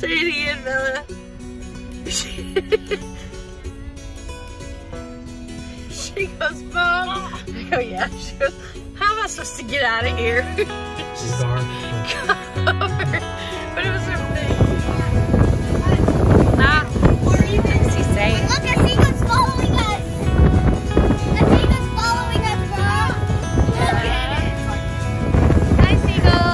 Say it again, Bella. She goes, Mom. I go, yeah. She goes, how am I supposed to get out of here? She's covered. But it was her thing. What are you going to say? Look, I see what's following us. I see what's following us, bro. Look at it. Hi, Seagull.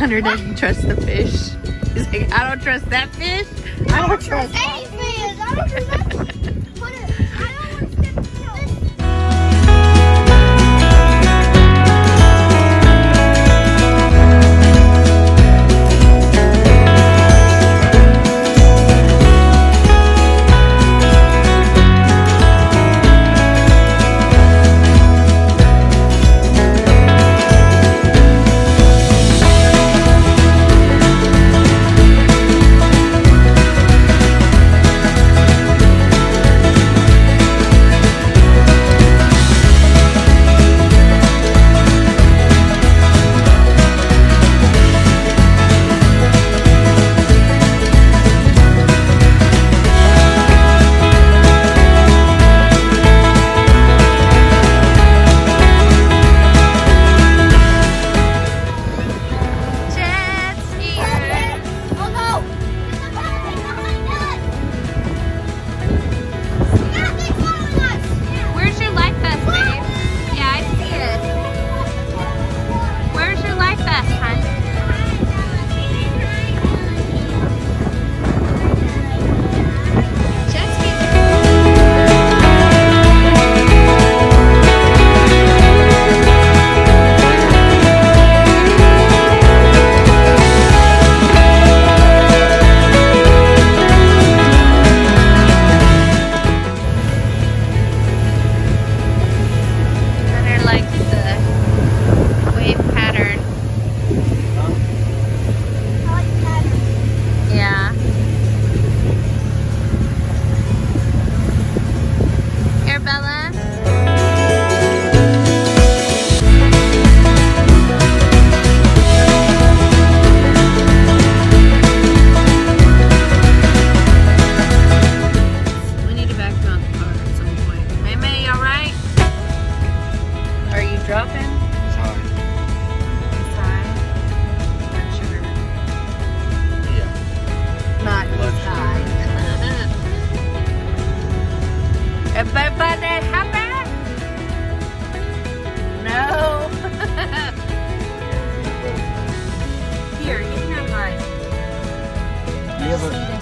100 doesn't trust the fish. He's like, I don't trust that fish. I don't trust any fish. I don't trust that. Put it. I don't want to step Everybody happy? No. Here, you can have mine. Do you have a